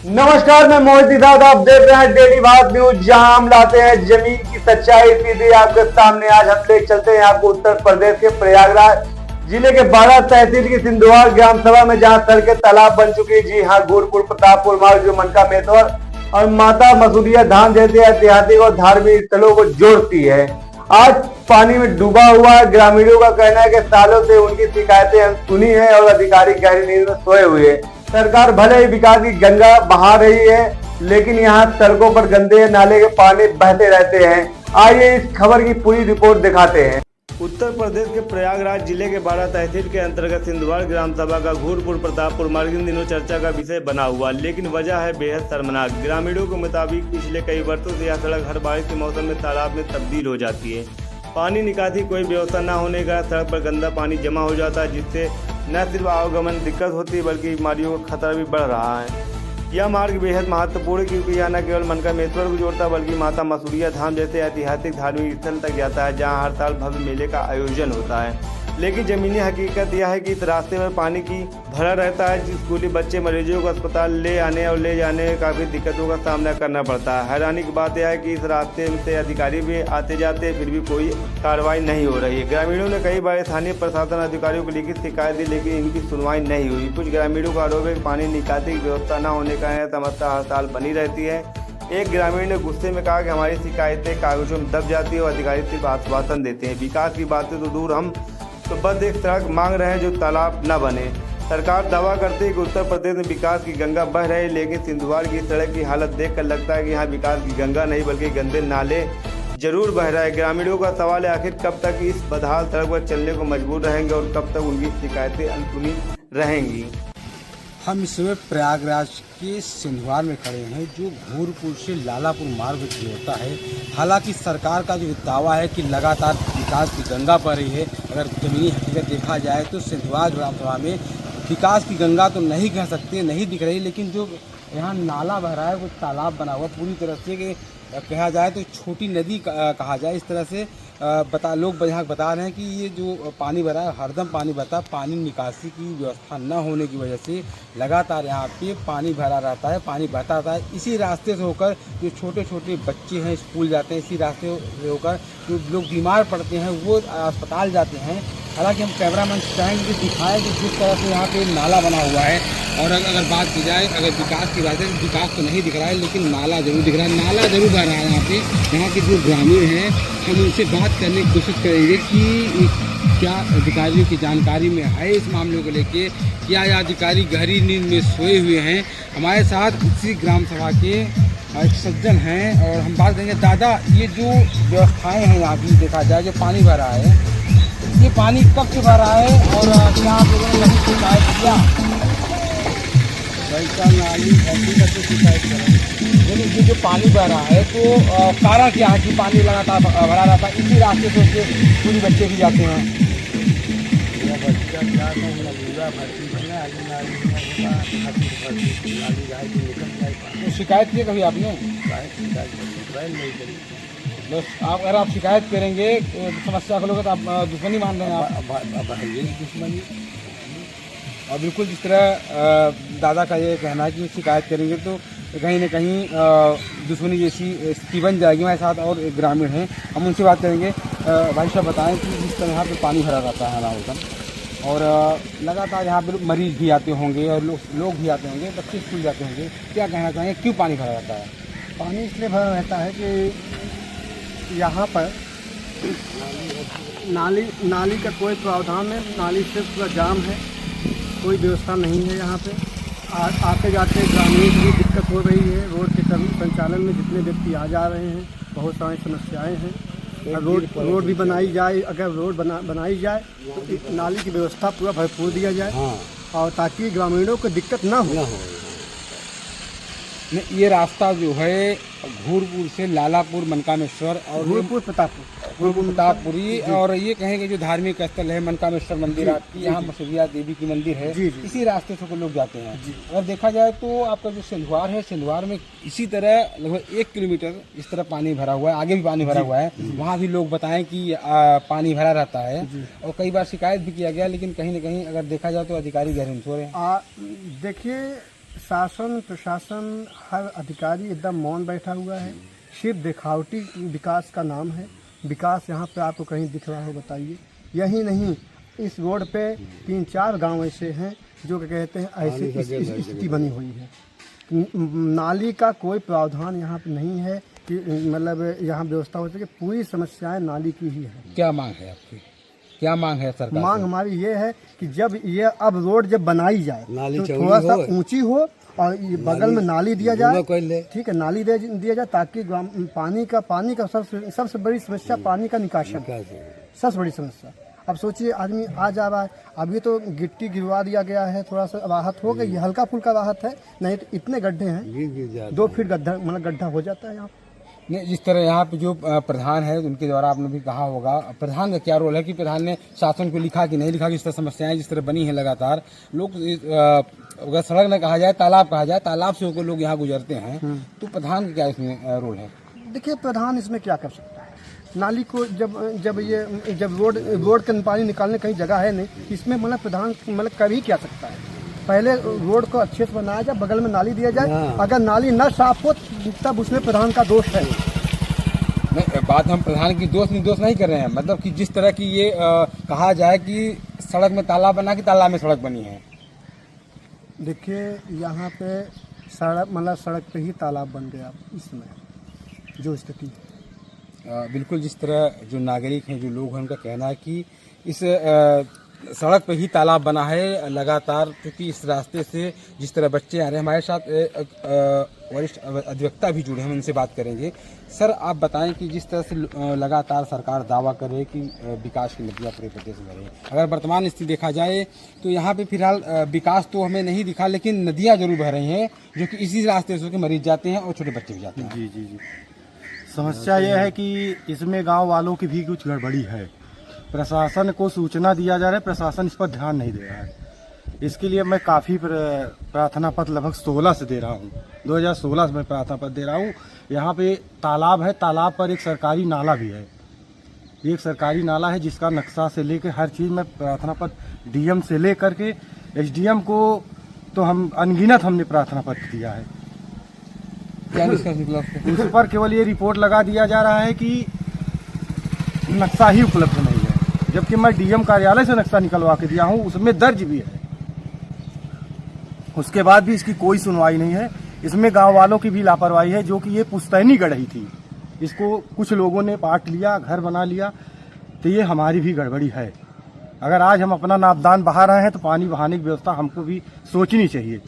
नमस्कार, मैं मोहित निषाद। आप देख रहे हैं डेली भारत न्यूज, जहां हम लाते हैं जमीन की सच्चाई सीधे आपके सामने। आज हम ले चलते हैं आपको उत्तर प्रदेश के प्रयागराज जिले के 12 तहसील की सिंधुवार ग्राम सभा में, जहां सड़कें तालाब बन चुकी है। जी हां, घूरपुर प्रतापपुर मार्ग जो मनकामेश्वर और माता मसूरिया धाम जैसे ऐतिहासिक और धार्मिक स्थलों को जोड़ती है, आज पानी में डूबा हुआ है। ग्रामीणों का कहना है कि सालों से उनकी शिकायतें हम सुनी है और अधिकारी गहरी नींद में सोए हुए हैं। सरकार भले ही विकास की गंगा बहा रही है, लेकिन यहाँ सड़कों पर गंदे नाले के पानी बहते रहते हैं। आइए इस खबर की पूरी रिपोर्ट दिखाते हैं। उत्तर प्रदेश के प्रयागराज जिले के 12 तहसील के अंतर्गत सिंधुवार ग्राम सभा का घूरपुर प्रतापपुर मार्ग इन दिनों चर्चा का विषय बना हुआ, लेकिन वजह है बेहद शर्मनाक। ग्रामीणों के मुताबिक पिछले कई वर्षों से यह सड़क हर बारिश के मौसम में तालाब में तब्दील हो जाती है। पानी निकासी कोई व्यवस्था न होने का सड़क पर गंदा पानी जमा हो जाता है, जिससे न सिर्फ आवागमन दिक्कत होती है बल्कि बीमारियों का खतरा भी बढ़ रहा है। यह मार्ग बेहद महत्वपूर्ण है क्योंकि यह न केवल मनकामेश्वर को जोड़ता बल्कि माता मसूरिया धाम जैसे ऐतिहासिक धार्मिक स्थल तक जाता है, जहां हर साल भव्य मेले का आयोजन होता है। लेकिन जमीनी हकीकत यह है कि इस रास्ते में पानी की भरा रहता है। स्कूली बच्चे मरीजों को अस्पताल ले आने और ले जाने में काफ़ी दिक्कतों का सामना करना पड़ता है। हैरानी की बात यह है कि इस रास्ते से अधिकारी भी आते जाते हैं, फिर भी कोई कार्रवाई नहीं हो रही है। ग्रामीणों ने कई बार स्थानीय प्रशासन अधिकारियों को लिखित शिकायत दी, लेकिन इनकी सुनवाई नहीं हुई। कुछ ग्रामीणों का आरोप है कि पानी निकासी की व्यवस्था न होने का यह समस्या हर साल बनी रहती है। एक ग्रामीण ने गुस्से में कहा कि हमारी शिकायतें कागजों में दब जाती है और अधिकारी सिर्फ आश्वासन देते हैं। विकास की बातें तो दूर, हम तो बस एक सड़क मांग रहे हैं जो तालाब न बने। सरकार दावा करती है कि उत्तर प्रदेश में विकास की गंगा बह रही है, लेकिन सिंधुवार की सड़क की हालत देखकर लगता है कि यहाँ विकास की गंगा नहीं बल्कि गंदे नाले जरूर बह रहा है। ग्रामीणों का सवाल है आखिर कब तक इस बदहाल सड़क पर चलने को मजबूर रहेंगे और कब तक उनकी शिकायतें अनसुनी रहेंगी। हम इस समय प्रयागराज के सिंधुवार में खड़े हैं, जो घूरपुर से लालापुर मार्ग जोड़ता है। हालांकि सरकार का जो दावा है कि लगातार विकास की गंगा बह रही है, अगर जमीनी हकीकत देखा जाए तो सिंधुवार ग्राम सभा में विकास की गंगा तो नहीं कह सकते, नहीं दिख रही, लेकिन जो यहाँ नाला बह रहा है वो तालाब बना हुआ पूरी तरह से, कि कहा जाए तो छोटी नदी कहा जाए। इस तरह से लोग यहाँ बता रहे हैं कि ये जो पानी भरा है हरदम पानी बहता है। पानी निकासी की व्यवस्था न होने की वजह से लगातार यहाँ पे पानी भरा रहता है, पानी बहता रहता है। इसी रास्ते से होकर जो छोटे छोटे बच्चे हैं स्कूल जाते हैं, इसी रास्ते से होकर जो लोग बीमार पड़ते हैं वो अस्पताल जाते हैं। हालांकि हम कैमरामैन चाहेंगे कि दिखाएं कि जिस तरह से यहाँ पे नाला बना हुआ है, और अगर बात की जाए अगर विकास की बात है तो विकास तो नहीं दिख रहा है, लेकिन नाला जरूर दिख रहा है, नाला जरूर बह रहा है यहाँ पे। यहाँ के जो ग्रामीण हैं हम उनसे बात करने की कोशिश करेंगे कि क्या अधिकारियों की जानकारी में है इस मामले को लेके, क्या ये अधिकारी गहरी नींद में सोए हुए हैं। हमारे साथ इसी ग्राम सभा के एक सज्जन हैं और हम बात करेंगे। दादा, ये जो व्यवस्थाएँ हैं यहाँ की देखा जाए, जो पानी भर रहा है, ये पानी कब से भर रहा है और यहाँ आप लोगों ने नहीं शिकायत किया? वैसा नाली ऐसी करके शिकायत करें, लेकिन ये जो पानी बह रहा है तो कारण क्या है कि पानी लगातार भरा रहता है? इसी रास्ते से उसके पूरी बच्चे भी जाते हैं। तो शिकायत की कभी आपने? बस आप अगर आप शिकायत करेंगे समस्या को लोग तो आप दुश्मनी मान रहे हैं आप दुश्मनी। और बिल्कुल जिस तरह दादा का ये कहना है कि शिकायत करेंगे तो कहीं ना कहीं दुश्मनी जैसी स्थिति बन जाएगी। हमारे साथ और एक ग्रामीण हैं, हम उनसे बात करेंगे। भाई साहब बताएं कि जिस तरह यहाँ पे पानी भरा रहता है नाउतन, और लगातार यहाँ पे मरीज भी आते होंगे और लोग भी आते होंगे, बच्चे स्कूल जाते होंगे, क्या कहना चाहेंगे क्यों पानी भरा रहता है? पानी इसलिए भरा रहता है कि यहाँ पर नाली का कोई प्रावधान है, नाली सिर्फ पूरा जाम है, कोई व्यवस्था नहीं है। यहाँ पे आते जाते ग्रामीण की दिक्कत हो रही है। रोड के संचालन में जितने व्यक्ति आ जा रहे हैं, बहुत सारी समस्याएं हैं। रोड भी बनाई जाए, अगर रोड बनाई जाए तो नाली की व्यवस्था पूरा भरपूर दिया जाए, और ताकि ग्रामीणों को दिक्कत ना हो। ये रास्ता जो है घूरपुर से लालापुर मनकामेश्वर और घूरपुर प्रतापपुरी, और ये कहेंगे जो धार्मिक स्थल है मनकामेश्वर मंदिर, आपकी यहाँ मसूरिया देवी की मंदिर है, इसी रास्ते से लोग जाते हैं। अगर देखा जाए तो आपका जो सिंधुवार है, सिंधुवार में इसी तरह लगभग 1 किलोमीटर इस तरह पानी भरा हुआ है, आगे भी पानी भरा हुआ है। वहाँ भी लोग बताएं कि पानी भरा रहता है और कई बार शिकायत भी किया गया, लेकिन कहीं ना कहीं अगर देखा जाए तो अधिकारी गहरे में सो रहे हैं। देखिए, शासन प्रशासन हर अधिकारी एकदम मौन बैठा हुआ है। सिर्फ दिखावटी विकास का नाम है। विकास यहाँ पे आपको कहीं दिख रहा हो बताइए? यही नहीं, इस रोड पे 3-4 गांव ऐसे हैं जो कि कहते हैं ऐसी स्थिति बनी हुई है। नाली का कोई प्रावधान यहाँ पे नहीं है कि मतलब यहाँ व्यवस्था हो सके। पूरी समस्याएं नाली की ही है। क्या मांग है आपकी? क्या मांग है सरकार मांग से? हमारी ये है कि जब ये अब रोड जब बनाई जाए तो थोड़ा सा ऊंची हो और ये बगल में नाली दिया जाए। ठीक है, नाली दिया जाए ताकि पानी का सबसे बड़ी समस्या पानी का निकासन, सबसे बड़ी समस्या। अब सोचिए, आदमी आ जा रहा है, अभी तो गिट्टी गिरवा दिया गया है, थोड़ा सा राहत हो गई, हल्का फुल्का राहत है, नहीं तो इतने गड्ढे हैं, 2 फीट गड्ढा हो जाता है यहाँ। नहीं, जिस तरह यहाँ पे जो प्रधान है उनके द्वारा आपने भी कहा होगा, प्रधान का क्या रोल है कि प्रधान ने शासन को लिखा कि नहीं लिखा कि इस तरह समस्याएं जिस तरह बनी है लगातार लोग, अगर सड़क न कहा जाए तालाब कहा जाए, तालाब से होकर लोग यहाँ गुजरते हैं, तो प्रधान का क्या इसमें रोल है? देखिए, प्रधान इसमें क्या कर सकता है? नाली को जब रोड के पानी निकालने कहीं जगह है नहीं, इसमें मतलब प्रधान मतलब कर ही क्या सकता है? पहले रोड को अच्छे से बनाया जाए, बगल में नाली दिया जाए। अगर नाली न साफ हो तब उसमें प्रधान का दोष है। नहीं, बात हम प्रधान की दोष नहीं कर रहे हैं, मतलब कि जिस तरह की ये कहा जाए कि सड़क में तालाब बना कि तालाब में सड़क बनी है। देखिए, यहाँ पे सड़क पे ही तालाब बन गया इसमें जो स्थिति है। बिल्कुल, जिस तरह जो नागरिक हैं, जो लोग हैं, उनका कहना है कि इस सड़क पे ही तालाब बना है लगातार, क्योंकि इस रास्ते से जिस तरह बच्चे आ रहे हैं। हमारे साथ वरिष्ठ अधिवक्ता भी जुड़े हैं, हम उनसे बात करेंगे। सर, आप बताएं कि जिस तरह से लगातार सरकार दावा कर रही है कि विकास की नदियाँ पूरे प्रदेश में रही, अगर वर्तमान स्थिति देखा जाए तो यहाँ पे फिलहाल विकास तो हमें नहीं दिखा, लेकिन नदियाँ जरूर बह रही हैं जो कि इसी रास्ते से मरीज जाते हैं और छोटे बच्चे भी जाते हैं। जी। समस्या यह है कि इसमें गांव वालों की भी कुछ गड़बड़ी है। प्रशासन को सूचना दिया जा रहा है, प्रशासन इस पर ध्यान नहीं दे रहा है। इसके लिए मैं काफ़ी प्रार्थना पत्र लगभग 16 से दे रहा हूँ। 2016 से मैं प्रार्थना पत्र दे रहा हूँ। यहाँ पे तालाब है, तालाब पर एक सरकारी नाला भी है। एक सरकारी नाला है जिसका नक्शा से लेकर हर चीज़ में प्रार्थना पत्र डीएम से ले करके एसडीएम को तो हम अनगिनत हमने प्रार्थना पत्र दिया है। क्या निष्कर्ष निकला उस पर केवल ये रिपोर्ट लगा दिया जा रहा है कि नक्शा ही उपलब्ध नहीं है, जबकि मैं डीएम कार्यालय से नक्शा निकलवा के दिया हूँ, उसमें दर्ज भी है। उसके बाद भी इसकी कोई सुनवाई नहीं है। इसमें गांव वालों की भी लापरवाही है, जो कि ये पुश्तैनी गढ़ी थी, इसको कुछ लोगों ने पाट लिया, घर बना लिया, तो ये हमारी भी गड़बड़ी है। अगर आज हम अपना नापदान बहा रहे हैं तो पानी बहाने की व्यवस्था हमको भी सोचनी चाहिए।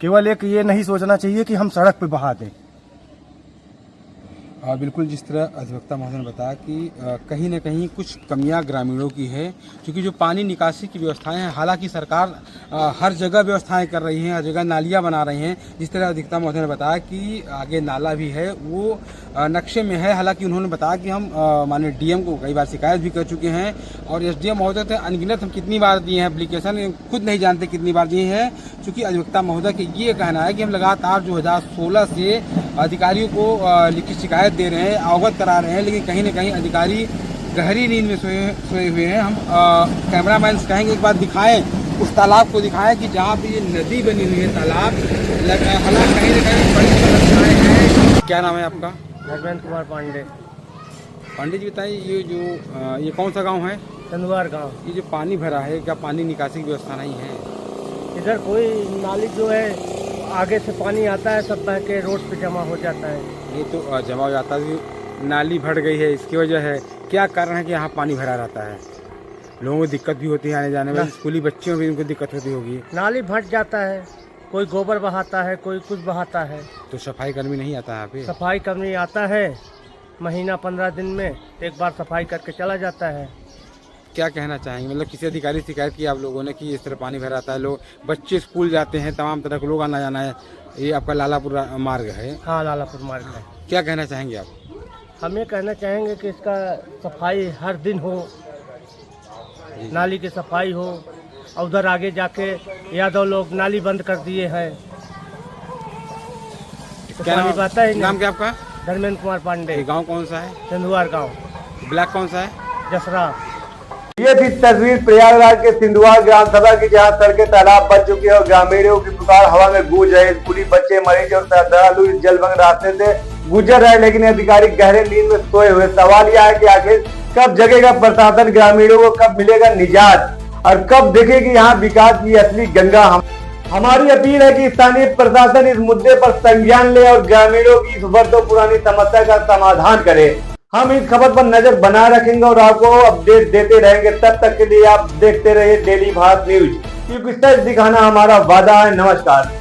केवल एक ये नहीं सोचना चाहिए कि हम सड़क पे बहा दें। बिल्कुल, जिस तरह अधिवक्ता महोदय ने बताया कि कहीं न कहीं कुछ कमियां ग्रामीणों की है, क्योंकि जो पानी निकासी की व्यवस्थाएं हैं, हालांकि सरकार हर जगह व्यवस्थाएं कर रही हैं, हर जगह नालियां बना रही हैं। जिस तरह अधिवक्ता महोदय ने बताया कि आगे नाला भी है, वो नक्शे में है। हालांकि उन्होंने बताया कि हम माननीय डीएम को कई बार शिकायत भी कर चुके हैं और एसडीएम महोदय थे अनगिनत हम कितनी बार दिए हैं एप्लीकेशन, खुद नहीं जानते कितनी बार दिए हैं। क्योंकि अधिवक्ता महोदय का ये कहना है कि हम लगातार 2016 से अधिकारियों को लिखित शिकायत दे रहे हैं, अवगत करा रहे हैं, लेकिन कहीं न कहीं अधिकारी गहरी नींद में सोए हुए हैं। हम कैमरामैन से कहेंगे एक बार दिखाएं, उस तालाब को दिखाएं कि जहाँ पे ये नदी बनी हुई है, तालाब हालांकि कहीं न कहीं बड़ी समस्याएं हैं। क्या नाम है आपका? धर्मेंद्र कुमार पांडे। पांडे जी बताइए, ये कौन सा गाँव है? चंदवार गाँव। ये जो पानी भरा है, क्या पानी निकासी की व्यवस्था नहीं है? इधर कोई नाली जो है आगे से पानी आता है, सब बह के रोड पे जमा हो जाता है। ये तो जमा हो जाता है, नाली भर गई है, इसकी वजह है। क्या कारण है कि यहाँ पानी भरा रहता है? लोगों को दिक्कत भी होती है आने जाने में, स्कूली बच्चों भी उनको दिक्कत होती होगी। नाली भट जाता है, कोई गोबर बहाता है, कोई कुछ बहाता है। तो सफाई कर्मी नहीं आता है यहाँ पे? सफाई कर्मी आता है, महीना 15 दिन में एक बार सफाई करके चला जाता है। क्या कहना चाहेंगे, मतलब किसी अधिकारी से शिकायत की आप लोगों ने कि इस तरह पानी भरा रहता है, लोग बच्चे स्कूल जाते हैं, तमाम तरह के लोग आना जाना है, ये आपका लालापुर मार्ग है? हाँ, लालापुर मार्ग है। क्या कहना चाहेंगे आप? हम ये कहना चाहेंगे कि इसका सफाई हर दिन हो, नाली की सफाई हो। और उधर आगे जाके यादव लोग नाली बंद कर दिए हैं, तो क्या पानी बहता ही नहीं। नाम क्या आपका? धर्मेंद्र कुमार पांडे। गाँव कौन सा है? चंदवार गाँव। ब्लॉक कौन सा है? जसरा। ये थी तस्वीर प्रयागराज के सिंधुआ ग्राम सभा की, जहां सड़कें तालाब बन चुकी है और ग्रामीणों की पुकार हवा में गूंज रहे। स्कूली बच्चे, मरीज और श्रद्धालु इस जलमग्न रास्ते से गुजर रहे, लेकिन अधिकारी गहरे नींद में सोए हुए। सवाल यह है कि आखिर कब जगेगा प्रशासन, ग्रामीणों को कब मिलेगा निजात और कब देखेगी यहाँ विकास की असली गंगा। हमारी अपील है कि स्थानीय प्रशासन इस मुद्दे पर संज्ञान ले और ग्रामीणों की इस वर्षों पुरानी समस्या का समाधान करे। हम इस खबर पर नजर बनाए रखेंगे और आपको अपडेट देते रहेंगे। तब तक के लिए आप देखते रहिए डेली भारत न्यूज, क्योंकि सच दिखाना हमारा वादा है। नमस्कार।